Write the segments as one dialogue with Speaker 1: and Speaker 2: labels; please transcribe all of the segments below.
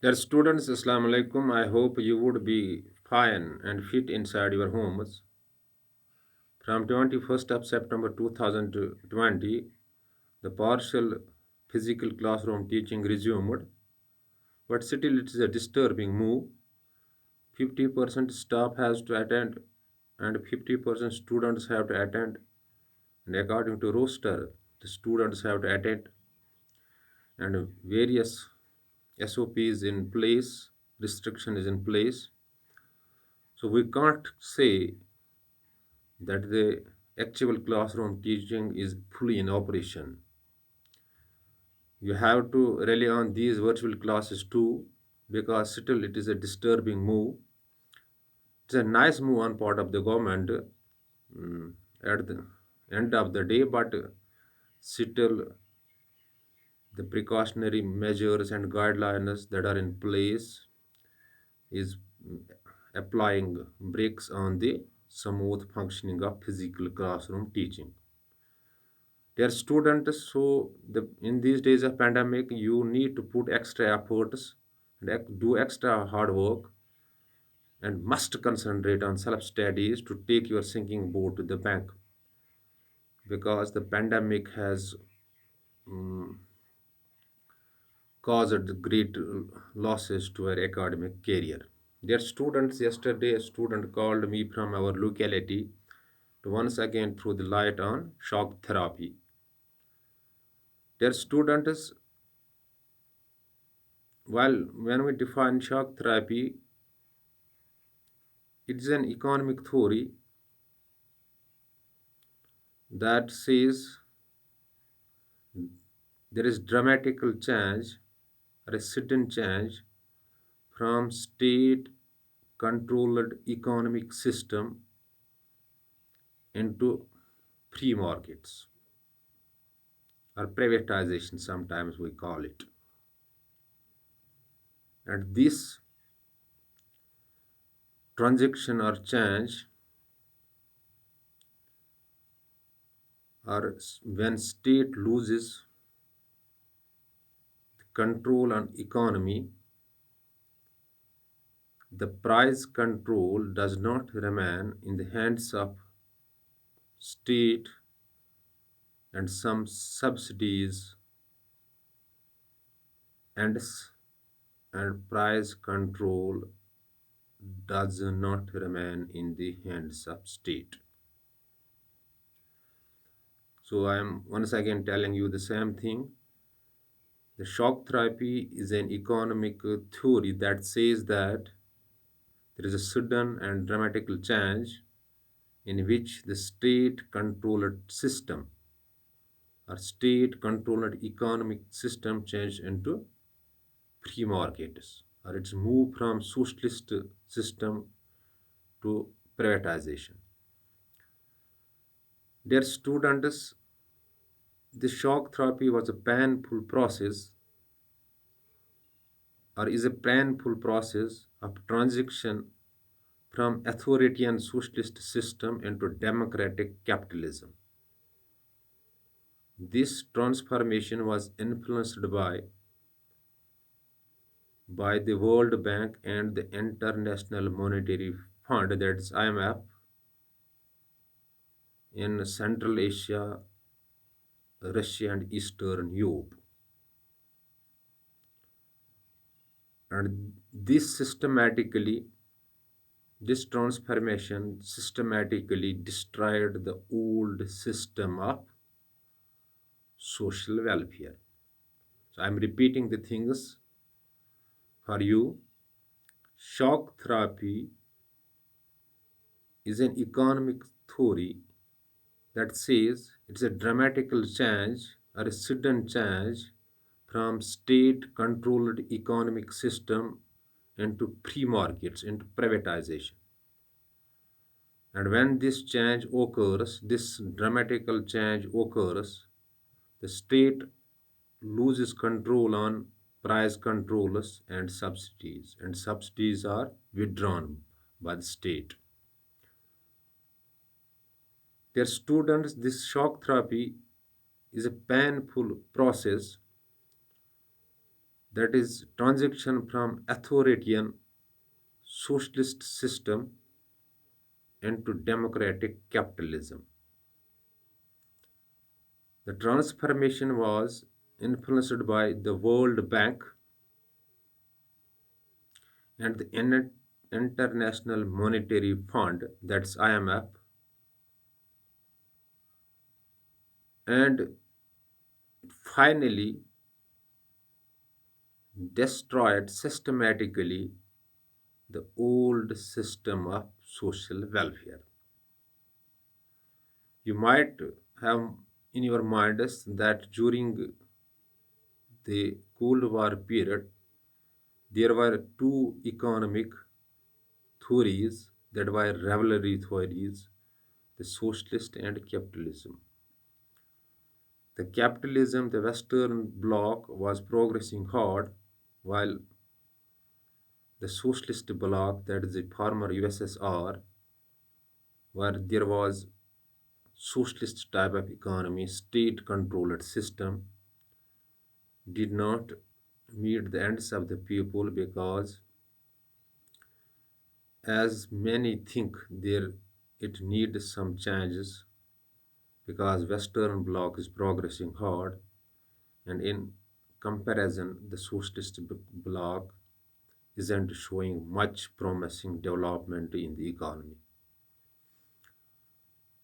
Speaker 1: Dear students, Assalamu alaikum. I hope you would be fine and fit inside your homes. From 21st of September 2020, the partial physical classroom teaching resumed, but still it is a disturbing move. 50% staff has to attend and 50% students have to attend. And according to roster, the students have to attend and various SOPs in place, restriction is in place. So we can't say that the actual classroom teaching is fully in operation. You have to rely on these virtual classes too, because still it is a disturbing move. It's a nice move on part of the government at the end of the day, but still the precautionary measures and guidelines that are in place is applying brakes on the smooth functioning of physical classroom teaching. They are students, so in these days of pandemic, you need to put extra efforts and do extra hard work and must concentrate on self studies to take your sinking boat to the bank because the pandemic has mm, caused great losses to our academic career. Dear students, yesterday a student called me from our locality to once again throw the light on shock therapy. Dear students, while when we define shock therapy, it is an economic theory that says there is dramatical change or a sudden change from state controlled economic system into free markets or privatization sometimes we call it. And this transaction or change or when state loses control on economy, the price control does not remain in the hands of state and some subsidies and and price control does not remain in the hands of state. So I am once again telling you the same thing. The shock therapy is an economic theory that says that there is a sudden and dramatical change in which the state controlled system or state controlled economic system change into free markets or its move from socialist system to privatization. Dear students, the shock therapy was a painful process or is a painful process of transition from authoritarian socialist system into democratic capitalism. This transformation was influenced by the World Bank and the International Monetary Fund, that's IMF, in Central Asia, Russia, and Eastern Europe. And this transformation systematically destroyed the old system of social welfare. So I'm repeating the things for you. Shock therapy is an economic theory that says it's a dramatical change or a sudden change from state controlled economic system into free markets, into privatization. And when this change occurs, this dramatical change occurs, the state loses control on price controls and subsidies are withdrawn by the state. Their students, this shock therapy is a painful process that is transition from authoritarian socialist system into democratic capitalism. The transformation was influenced by the World Bank and the International Monetary Fund, that's IMF, and finally destroyed systematically the old system of social welfare. You might have in your minds that during the Cold War period, there were two economic theories that were rivalry theories, the socialist and capitalism. The capitalism, the Western bloc, was progressing hard, while the socialist bloc, that is the former USSR, where there was socialist type of economy, state controlled system, did not meet the ends of the people because as many think there it needs some changes because Western bloc is progressing hard and in comparison the socialist bloc isn't showing much promising development in the economy.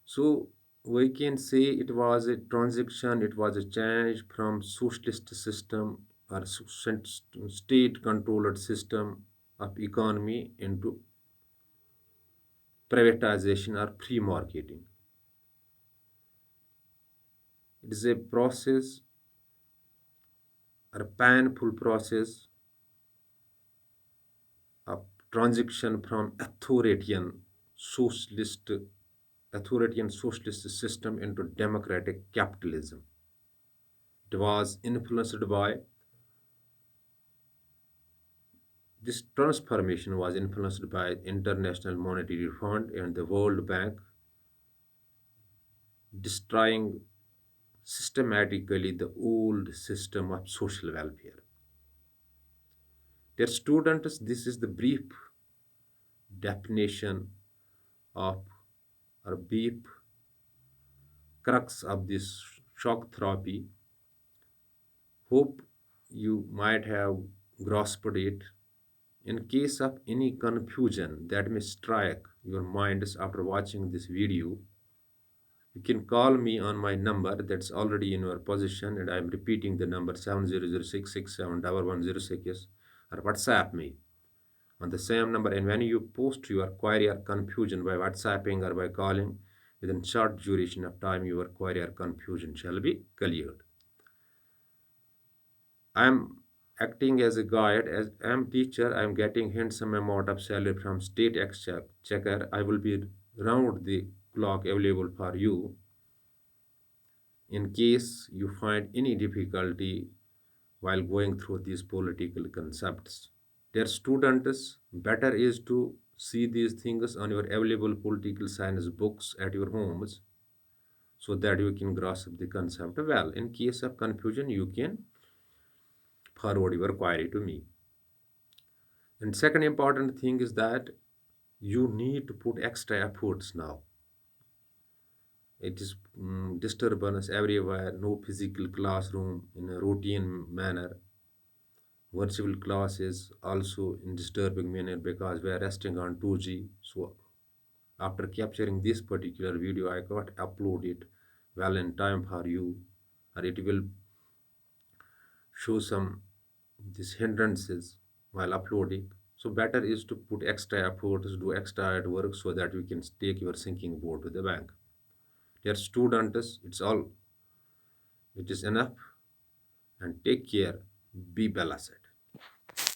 Speaker 1: So we can say it was a transition, it was a change from socialist system or state controlled system of economy into privatization or free marketing. It is a process or a painful process of transition from socialist authoritarian socialist system into democratic capitalism. It was influenced by this transformation was influenced by International Monetary Fund and the World Bank destroying systematically the old system of social welfare. Dear students, this is the brief definition of or brief crux of this shock therapy. Hope you might have grasped it. In case of any confusion that may strike your minds after watching this video, you can call me on my number that's already in your position, and I'm repeating the number 7006671106, or WhatsApp me on the same number. And when you post your query or confusion by WhatsApping or by calling, within short duration of time, your query or confusion shall be cleared. I'm acting as a guide. As I'm teacher, I'm getting handsome amount of salary from state exchequer. I will be round the clock available for you in case you find any difficulty while going through these political concepts. Dear students, better is to see these things on your available political science books at your homes so that you can grasp the concept well. In case of confusion, you can forward your query to me. And second important thing is that you need to put extra efforts now. It is disturbance everywhere, no physical classroom in a routine manner. Virtual classes also in disturbing manner because we are resting on 2G. So after capturing this particular video, I got upload it well in time for you, or it will show some these hindrances while uploading. So better is to put extra efforts, do extra at work so that you can take your sinking board to the bank. Dear students, it's all. It is enough and take care. Be blessed.